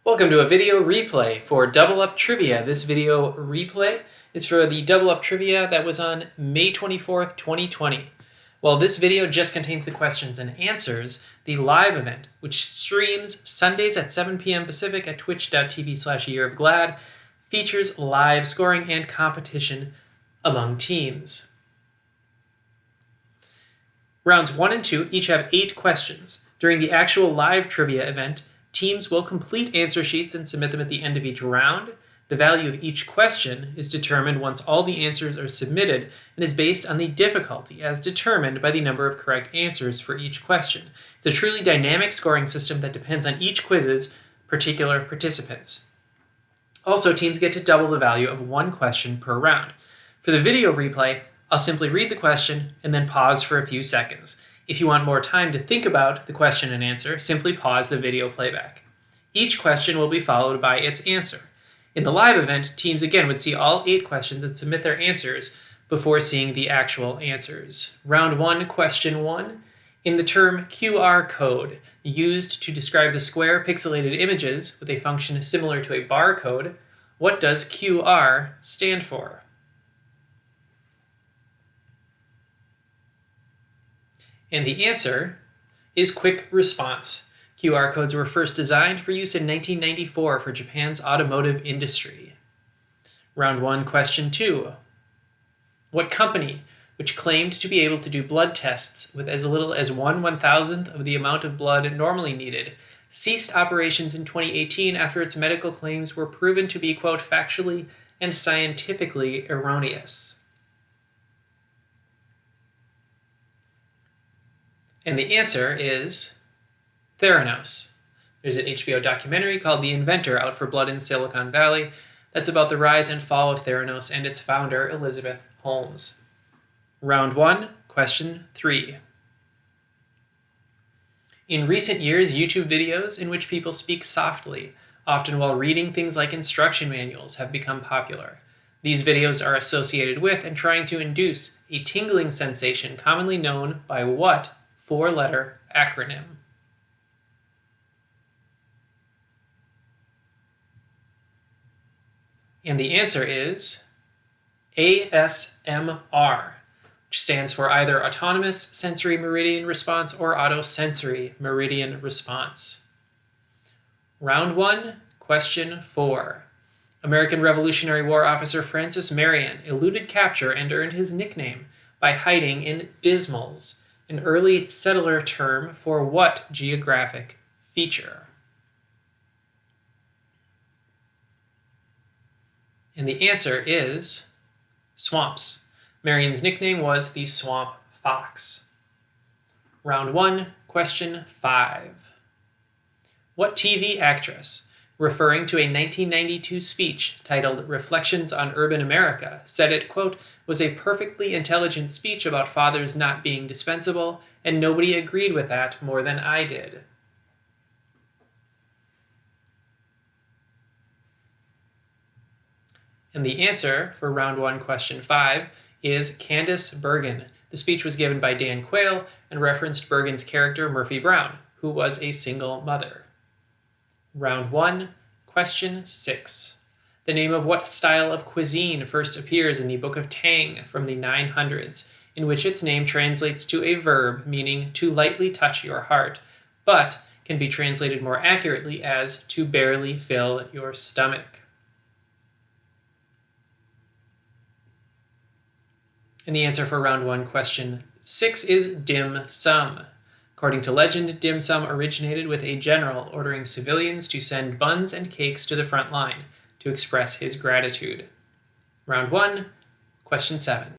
Welcome to a video replay for Double Up Trivia. This video replay is for the Double Up Trivia that was on May 24th, 2020. While this video just contains the questions and answers, the live event, which streams Sundays at 7 p.m. Pacific at twitch.tv/yearofglad, features live scoring and competition among teams. Rounds 1 and 2 each have 8 questions. During the actual live trivia event, teams will complete answer sheets and submit them at the end of each round. The value of each question is determined once all the answers are submitted and is based on the difficulty as determined by the number of correct answers for each question. It's a truly dynamic scoring system that depends on each quiz's particular participants. Also, teams get to double the value of one question per round. For the video replay, I'll simply read the question and then pause for a few seconds. If you want more time to think about the question and answer, simply pause the video playback. Each question will be followed by its answer. In the live event, teams again would see all 8 questions and submit their answers before seeing the actual answers. Round 1, question 1. In the term QR code, used to describe the square pixelated images with a function similar to a barcode, what does QR stand for? And the answer is quick response. QR codes were first designed for use in 1994 for Japan's automotive industry. Round 1, question 2. What company, which claimed to be able to do blood tests with as little as 1/1000th of the amount of blood normally needed, ceased operations in 2018 after its medical claims were proven to be, quote, factually and scientifically erroneous? And the answer is Theranos. There's an HBO documentary called The Inventor out for Blood in Silicon Valley that's about the rise and fall of Theranos and its founder, Elizabeth Holmes. Round 1, question 3. In recent years, YouTube videos in which people speak softly, often while reading things like instruction manuals, have become popular. These videos are associated with and trying to induce a tingling sensation commonly known by what 4-letter acronym? And the answer is ASMR, which stands for either Autonomous Sensory Meridian Response or Autosensory Meridian Response. Round 1, question 4. American Revolutionary War officer Francis Marion eluded capture and earned his nickname by hiding in Dismals, an early settler term for what geographic feature? And the answer is swamps. Marion's nickname was the Swamp Fox. Round 1, question 5. What TV actress, referring to a 1992 speech titled Reflections on Urban America, said it, quote, was a perfectly intelligent speech about fathers not being dispensable, and nobody agreed with that more than I did? And the answer for round 1, question 5 is Candice Bergen. The speech was given by Dan Quayle and referenced Bergen's character Murphy Brown, who was a single mother. Round 1, question 6. The name of what style of cuisine first appears in the Book of Tang from the 900s, in which its name translates to a verb meaning to lightly touch your heart, but can be translated more accurately as to barely fill your stomach? And the answer for round 1, question 6 is dim sum. According to legend, dim sum originated with a general ordering civilians to send buns and cakes to the front line to express his gratitude. Round 1, question 7.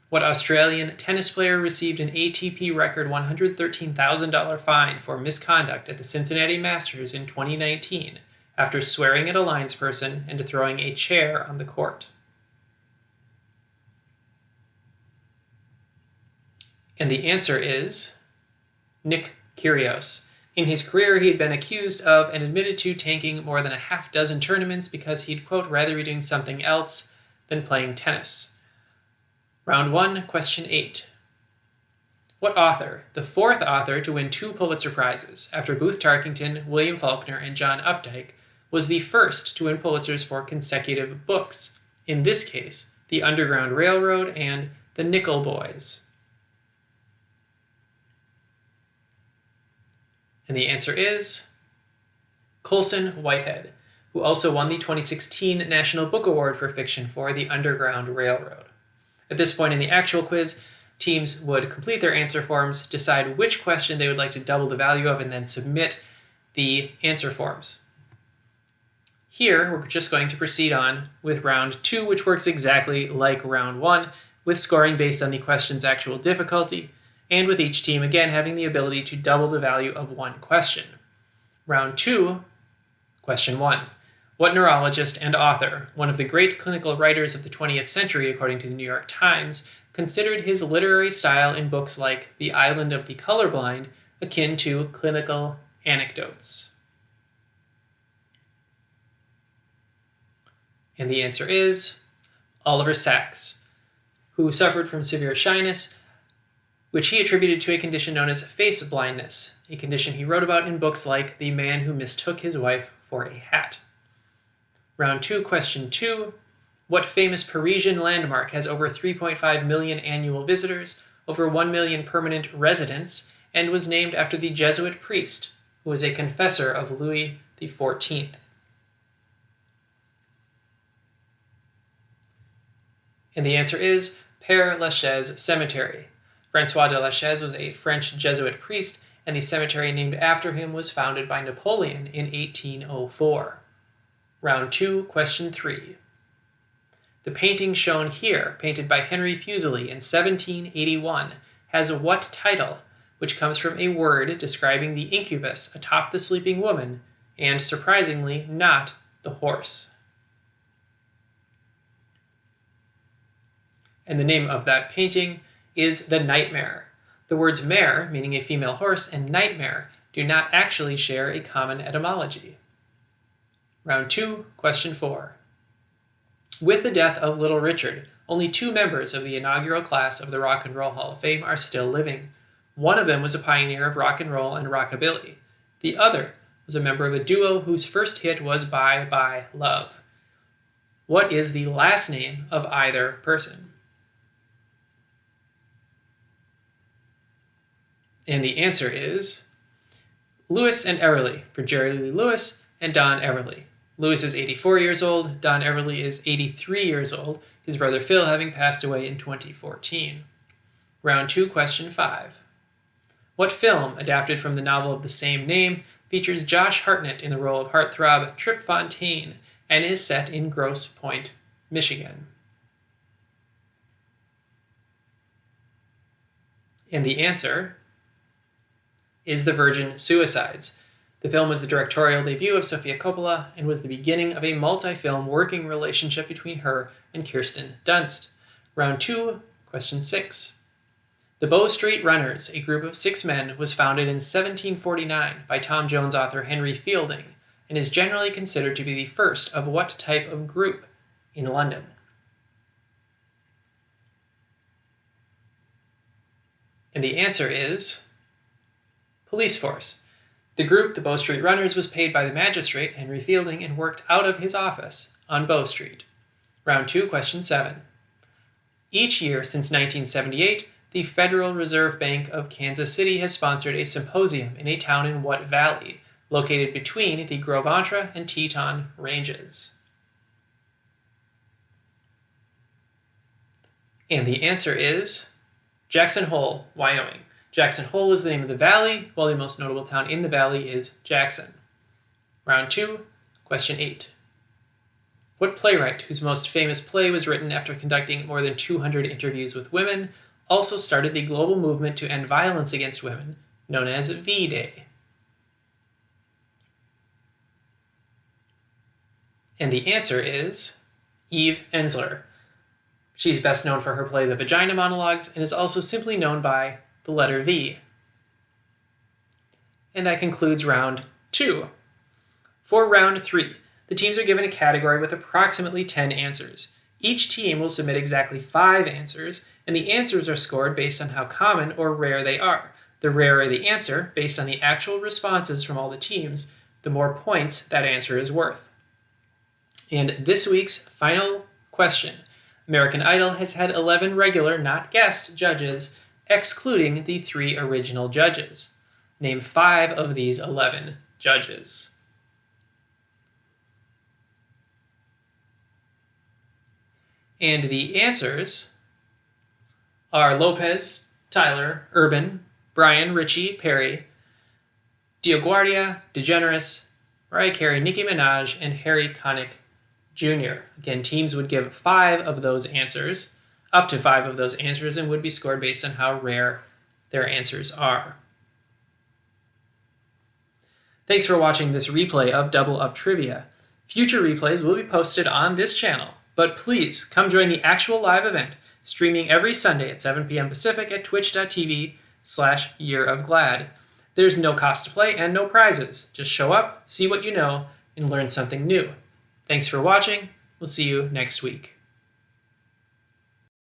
What Australian tennis player received an ATP record $113,000 fine for misconduct at the Cincinnati Masters in 2019 after swearing at a linesperson and throwing a chair on the court? And the answer is Nick Kyrgios. In his career, he had been accused of and admitted to tanking more than a half dozen tournaments because he'd, quote, rather be doing something else than playing tennis. Round 1, question 8. What author, the 4th author to win 2 Pulitzer Prizes, after Booth Tarkington, William Faulkner, and John Updike, was the first to win Pulitzers for consecutive books? In this case, The Underground Railroad and The Nickel Boys. And the answer is Colson Whitehead, who also won the 2016 National Book Award for Fiction for The Underground Railroad. At this point in the actual quiz, teams would complete their answer forms, decide which question they would like to double the value of, and then submit the answer forms. Here, we're just going to proceed on with round 2, which works exactly like round 1, with scoring based on the question's actual difficulty, and with each team again having the ability to double the value of one question. Round 2, question 1. What neurologist and author, one of the great clinical writers of the 20th century according to the New York Times, considered his literary style in books like The Island of the Colorblind akin to clinical anecdotes? And the answer is Oliver Sacks, who suffered from severe shyness, which he attributed to a condition known as face blindness, a condition he wrote about in books like The Man Who Mistook His Wife for a Hat. Round 2, question 2. What famous Parisian landmark has over 3.5 million annual visitors, over 1 million permanent residents, and was named after the Jesuit priest who was a confessor of Louis XIV? And the answer is Père Lachaise Cemetery. Francois de Lachaise was a French Jesuit priest, and the cemetery named after him was founded by Napoleon in 1804. Round 2, question 3. The painting shown here, painted by Henry Fuseli in 1781, has what title, which comes from a word describing the incubus atop the sleeping woman, and, surprisingly, not the horse? And the name of that painting is The Nightmare. The words mare, meaning a female horse, and nightmare do not actually share a common etymology. Round 2, question 4. With the death of Little Richard, only 2 members of the inaugural class of the Rock and Roll Hall of Fame are still living. One of them was a pioneer of rock and roll and rockabilly. The other was a member of a duo whose first hit was Bye Bye Love. What is the last name of either person? And the answer is Lewis and Everly, for Jerry Lee Lewis and Don Everly. Lewis is 84 years old, Don Everly is 83 years old, his brother Phil having passed away in 2014. Round 2, question 5. What film, adapted from the novel of the same name, features Josh Hartnett in the role of heartthrob Trip Fontaine and is set in Grosse Pointe, Michigan? And the answer is The Virgin Suicides. The film was the directorial debut of Sofia Coppola and was the beginning of a multi-film working relationship between her and Kirsten Dunst. Round 2, question 6. The Bow Street Runners, a group of 6 men, was founded in 1749 by Tom Jones author Henry Fielding and is generally considered to be the first of what type of group in London? And the answer is police force. The group, the Bow Street Runners, was paid by the magistrate, Henry Fielding, and worked out of his office on Bow Street. Round 2, question 7. Each year since 1978, the Federal Reserve Bank of Kansas City has sponsored a symposium in a town in what valley, located between the Gros Ventre and Teton ranges? And the answer is Jackson Hole, Wyoming. Jackson Hole is the name of the valley, while the most notable town in the valley is Jackson. Round 2, question 8. What playwright, whose most famous play was written after conducting more than 200 interviews with women, also started the global movement to end violence against women, known as V-Day? And the answer is Eve Ensler. She's best known for her play The Vagina Monologues and is also simply known by the letter V. And that concludes round 2. For round 3, the teams are given a category with approximately 10 answers. Each team will submit exactly 5 answers, and the answers are scored based on how common or rare they are. The rarer the answer, based on the actual responses from all the teams, the more points that answer is worth. And this week's final question. American Idol has had 11 regular, not guest, judges, excluding the 3 original judges. Name 5 of these 11 judges. And the answers are Lopez, Tyler, Urban, Brian, Richie, Perry, DioGuardia, DeGeneres, Mariah Carey, Nicki Minaj, and Harry Connick Jr. Again, teams would give 5 of those answers, up to 5 of those answers, and would be scored based on how rare their answers are. Thanks for watching this replay of Double Up Trivia. Future replays will be posted on this channel, but please come join the actual live event, streaming every Sunday at 7 p.m. Pacific at twitch.tv/yearofglad. There's no cost to play and no prizes. Just show up, see what you know, and learn something new. Thanks for watching. We'll see you next week.